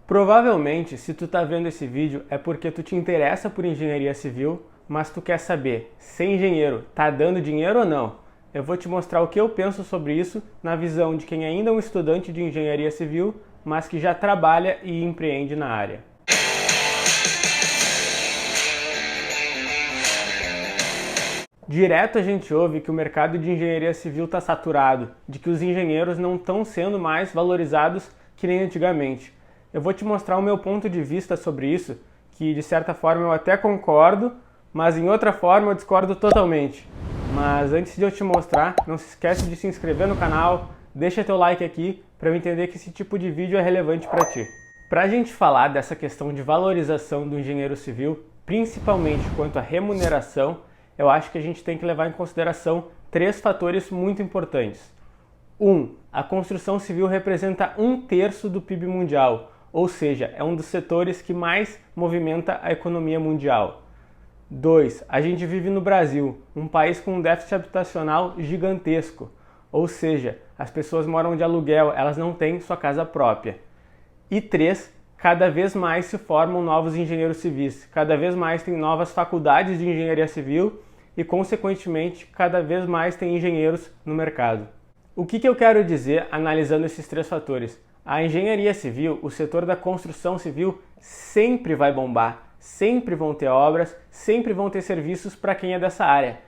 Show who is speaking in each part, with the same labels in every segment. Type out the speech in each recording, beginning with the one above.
Speaker 1: Provavelmente, se tu tá vendo esse vídeo, é porque tu te interessa por engenharia civil, mas tu quer saber, ser engenheiro tá dando dinheiro ou não? Eu vou te mostrar o que eu penso sobre isso na visão de quem ainda é um estudante de engenharia civil, mas que já trabalha e empreende na área. Direto a gente ouve que o mercado de engenharia civil está saturado, de que os engenheiros não estão sendo mais valorizados que nem antigamente. Eu vou te mostrar o meu ponto de vista sobre isso, que de certa forma eu até concordo, mas em outra forma eu discordo totalmente. Mas antes de eu te mostrar, não se esquece de se inscrever no canal, deixa teu like aqui para eu entender que esse tipo de vídeo é relevante para ti. Para a gente falar dessa questão de valorização do engenheiro civil, principalmente quanto à remuneração, eu acho que a gente tem que levar em consideração 3 fatores muito importantes. 1. A construção civil representa 1/3 do PIB mundial, ou seja, é um dos setores que mais movimenta a economia mundial. 2. A gente vive no Brasil, um país com um déficit habitacional gigantesco, ou seja, as pessoas moram de aluguel, elas não têm sua casa própria. E 3. Cada vez mais se formam novos engenheiros civis, cada vez mais tem novas faculdades de engenharia civil e, consequentemente, cada vez mais tem engenheiros no mercado. O que eu quero dizer analisando esses 3 fatores? A engenharia civil, o setor da construção civil, sempre vai bombar, sempre vão ter obras, sempre vão ter serviços para quem é dessa área.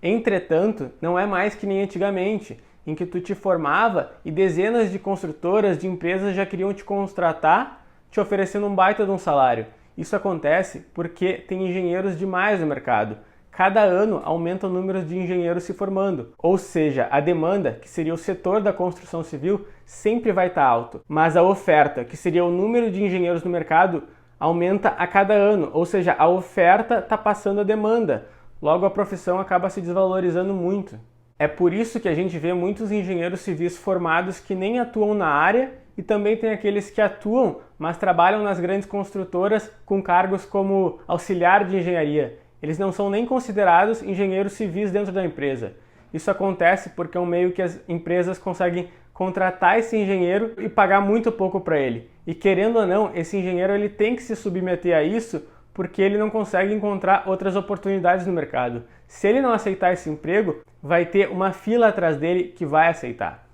Speaker 1: Entretanto, não é mais que nem antigamente, em que tu te formava e dezenas de construtoras, de empresas já queriam te contratar, te oferecendo um baita de um salário. Isso acontece porque tem engenheiros demais no mercado. Cada ano aumenta o número de engenheiros se formando, ou seja, a demanda, que seria o setor da construção civil, sempre vai estar alto, mas a oferta, que seria o número de engenheiros no mercado, aumenta a cada ano, ou seja, a oferta está passando a demanda, logo a profissão acaba se desvalorizando muito. É por isso que a gente vê muitos engenheiros civis formados que nem atuam na área e também tem aqueles que atuam, mas trabalham nas grandes construtoras com cargos como auxiliar de engenharia. Eles não são nem considerados engenheiros civis dentro da empresa. Isso acontece porque é um meio que as empresas conseguem contratar esse engenheiro e pagar muito pouco para ele. E querendo ou não, esse engenheiro ele tem que se submeter a isso porque ele não consegue encontrar outras oportunidades no mercado. Se ele não aceitar esse emprego, vai ter uma fila atrás dele que vai aceitar.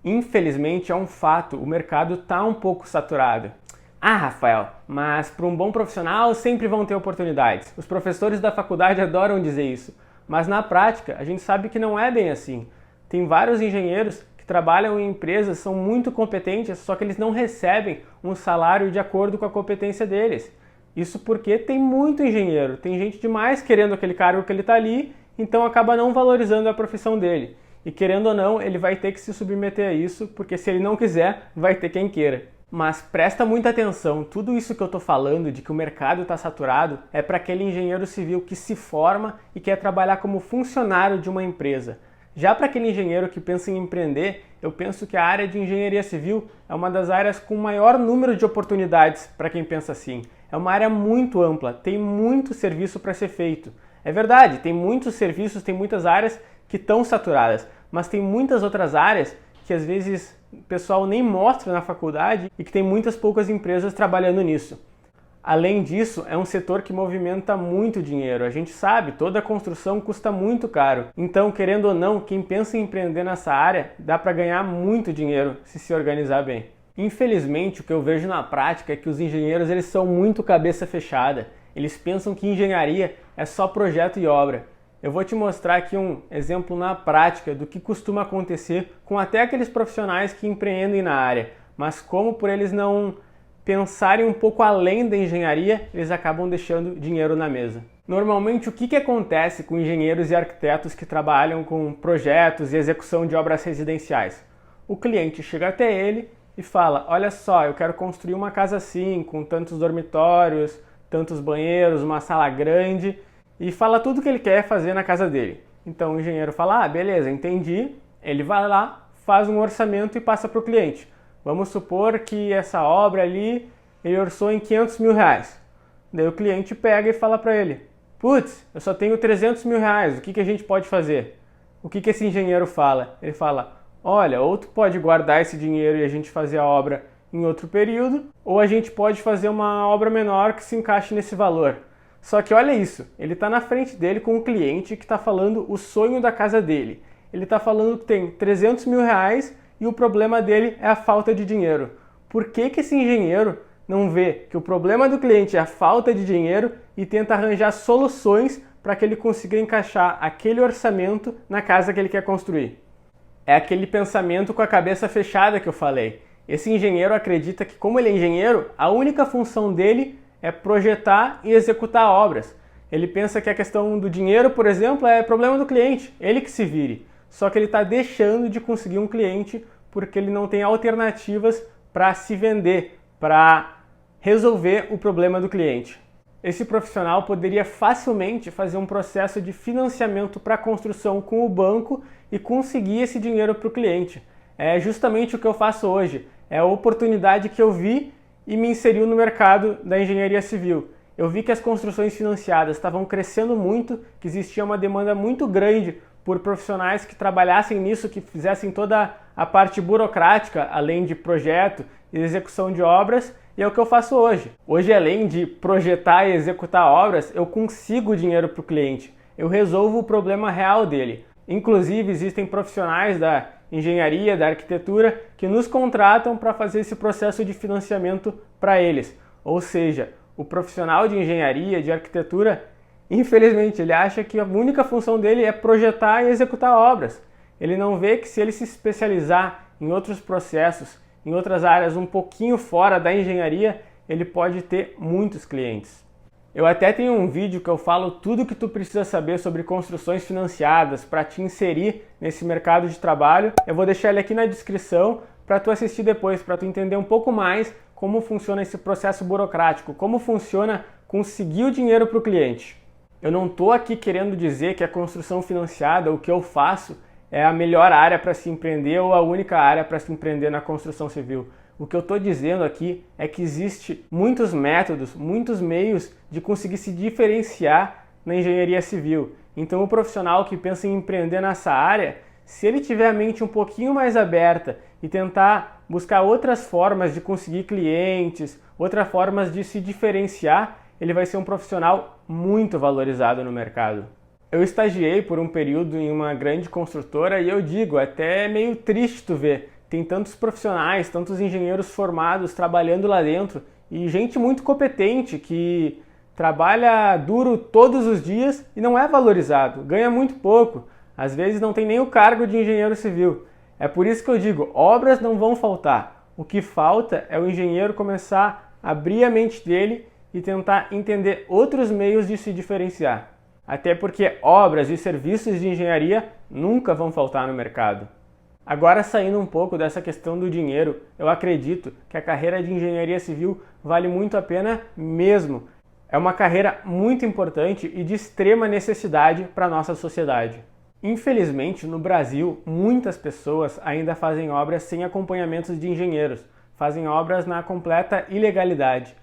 Speaker 1: Infelizmente é um fato, o mercado está um pouco saturado. Ah, Rafael, mas para um bom profissional sempre vão ter oportunidades. Os professores da faculdade adoram dizer isso, mas na prática a gente sabe que não é bem assim. Tem vários engenheiros que trabalham em empresas, são muito competentes, só que eles não recebem um salário de acordo com a competência deles. Isso porque tem muito engenheiro, tem gente demais querendo aquele cargo que ele está ali, então acaba não valorizando a profissão dele. E querendo ou não, ele vai ter que se submeter a isso, porque se ele não quiser, vai ter quem queira. Mas presta muita atenção, tudo isso que eu estou falando de que o mercado está saturado é para aquele engenheiro civil que se forma e quer trabalhar como funcionário de uma empresa. Já para aquele engenheiro que pensa em empreender, eu penso que a área de engenharia civil é uma das áreas com maior número de oportunidades para quem pensa assim. É uma área muito ampla, tem muito serviço para ser feito. É verdade, tem muitos serviços, tem muitas áreas que estão saturadas, mas tem muitas outras áreas que às vezes o pessoal nem mostra na faculdade e que tem muitas poucas empresas trabalhando nisso. Além disso, é um setor que movimenta muito dinheiro. A gente sabe, toda construção custa muito caro. Então, querendo ou não, quem pensa em empreender nessa área, dá para ganhar muito dinheiro se organizar bem. Infelizmente, o que eu vejo na prática é que os engenheiros eles são muito cabeça fechada. Eles pensam que engenharia é só projeto e obra. Eu vou te mostrar aqui um exemplo na prática do que costuma acontecer com até aqueles profissionais que empreendem na área, mas como por eles não pensarem um pouco além da engenharia, eles acabam deixando dinheiro na mesa. Normalmente, o que acontece com engenheiros e arquitetos que trabalham com projetos e execução de obras residenciais? O cliente chega até ele e fala, olha só, eu quero construir uma casa assim, com tantos dormitórios, tantos banheiros, uma sala grande, e fala tudo o que ele quer fazer na casa dele. Então o engenheiro fala, beleza, entendi. Ele vai lá, faz um orçamento e passa para o cliente. Vamos supor que essa obra ali, ele orçou em 500 mil reais. Daí o cliente pega e fala para ele, putz, eu só tenho 300 mil reais, o que a gente pode fazer? O que esse engenheiro fala? Ele fala, olha, ou tu pode guardar esse dinheiro e a gente fazer a obra em outro período, ou a gente pode fazer uma obra menor que se encaixe nesse valor. Só que olha isso, ele está na frente dele com um cliente que está falando o sonho da casa dele. Ele está falando que tem 300 mil reais e o problema dele é a falta de dinheiro. Por que esse engenheiro não vê que o problema do cliente é a falta de dinheiro e tenta arranjar soluções para que ele consiga encaixar aquele orçamento na casa que ele quer construir? É aquele pensamento com a cabeça fechada que eu falei. Esse engenheiro acredita que, como ele é engenheiro, a única função dele é projetar e executar obras. Ele pensa que a questão do dinheiro, por exemplo, é problema do cliente, ele que se vire. Só que ele está deixando de conseguir um cliente porque ele não tem alternativas para se vender, para resolver o problema do cliente. Esse profissional poderia facilmente fazer um processo de financiamento para a construção com o banco e conseguir esse dinheiro para o cliente. É justamente o que eu faço hoje. É a oportunidade que eu vi e me inseriu no mercado da engenharia civil. Eu vi que as construções financiadas estavam crescendo muito, que existia uma demanda muito grande por profissionais que trabalhassem nisso, que fizessem toda a parte burocrática, além de projeto e execução de obras, e é o que eu faço hoje. Hoje, além de projetar e executar obras, eu consigo dinheiro para o cliente. Eu resolvo o problema real dele. Inclusive, existem profissionais da engenharia, da arquitetura, que nos contratam para fazer esse processo de financiamento para eles. Ou seja, o profissional de engenharia, de arquitetura, infelizmente, ele acha que a única função dele é projetar e executar obras. Ele não vê que se ele se especializar em outros processos, em outras áreas um pouquinho fora da engenharia, ele pode ter muitos clientes. Eu até tenho um vídeo que eu falo tudo que tu precisa saber sobre construções financiadas para te inserir nesse mercado de trabalho. Eu vou deixar ele aqui na descrição para tu assistir depois, para tu entender um pouco mais como funciona esse processo burocrático, como funciona conseguir o dinheiro para o cliente. Eu não estou aqui querendo dizer que a construção financiada, o que eu faço, é a melhor área para se empreender ou a única área para se empreender na construção civil. O que eu estou dizendo aqui é que existe muitos métodos, muitos meios de conseguir se diferenciar na engenharia civil. Então o profissional que pensa em empreender nessa área, se ele tiver a mente um pouquinho mais aberta e tentar buscar outras formas de conseguir clientes, outras formas de se diferenciar, ele vai ser um profissional muito valorizado no mercado. Eu estagiei por um período em uma grande construtora e eu digo, até é meio triste tu ver. Tem tantos profissionais, tantos engenheiros formados trabalhando lá dentro e gente muito competente que trabalha duro todos os dias e não é valorizado, ganha muito pouco. Às vezes não tem nem o cargo de engenheiro civil. É por isso que eu digo, obras não vão faltar. O que falta é o engenheiro começar a abrir a mente dele e tentar entender outros meios de se diferenciar. Até porque obras e serviços de engenharia nunca vão faltar no mercado. Agora, saindo um pouco dessa questão do dinheiro, eu acredito que a carreira de engenharia civil vale muito a pena mesmo. É uma carreira muito importante e de extrema necessidade para a nossa sociedade. Infelizmente, no Brasil, muitas pessoas ainda fazem obras sem acompanhamentos de engenheiros, fazem obras na completa ilegalidade.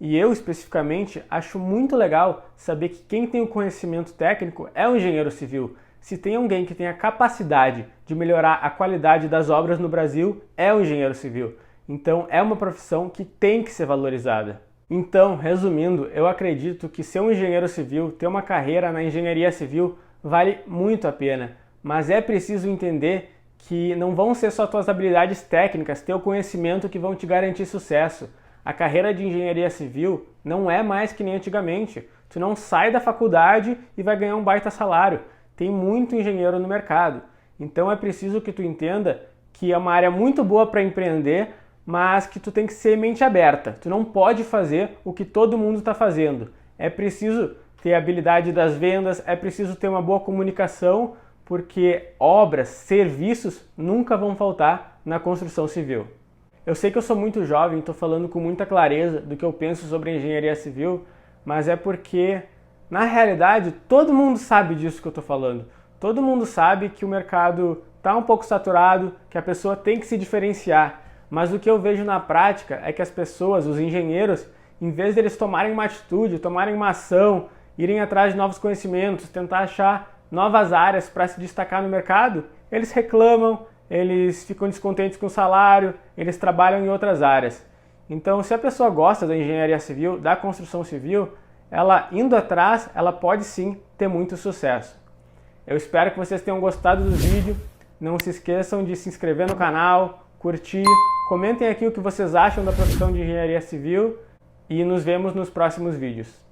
Speaker 1: E eu, especificamente, acho muito legal saber que quem tem o conhecimento técnico é o engenheiro civil. Se tem alguém que tem a capacidade de melhorar a qualidade das obras no Brasil, é o engenheiro civil. Então, é uma profissão que tem que ser valorizada. Então, resumindo, eu acredito que ser um engenheiro civil, ter uma carreira na engenharia civil, vale muito a pena. Mas é preciso entender que não vão ser só tuas habilidades técnicas, teu conhecimento que vão te garantir sucesso. A carreira de engenharia civil não é mais que nem antigamente. Tu não sai da faculdade e vai ganhar um baita salário. Tem muito engenheiro no mercado. Então é preciso que tu entenda que é uma área muito boa para empreender, mas que tu tem que ser mente aberta. Tu não pode fazer o que todo mundo está fazendo. É preciso ter a habilidade das vendas, é preciso ter uma boa comunicação, porque obras, serviços nunca vão faltar na construção civil. Eu sei que eu sou muito jovem, estou falando com muita clareza do que eu penso sobre a engenharia civil, mas é porque, na realidade, todo mundo sabe disso que eu estou falando. Todo mundo sabe que o mercado está um pouco saturado, que a pessoa tem que se diferenciar. Mas o que eu vejo na prática é que as pessoas, os engenheiros, em vez de eles tomarem uma atitude, tomarem uma ação, irem atrás de novos conhecimentos, tentar achar novas áreas para se destacar no mercado, eles reclamam, eles ficam descontentes com o salário, eles trabalham em outras áreas. Então, se a pessoa gosta da engenharia civil, da construção civil, ela indo atrás, ela pode sim ter muito sucesso. Eu espero que vocês tenham gostado do vídeo. Não se esqueçam de se inscrever no canal, curtir, comentem aqui o que vocês acham da profissão de engenharia civil e nos vemos nos próximos vídeos.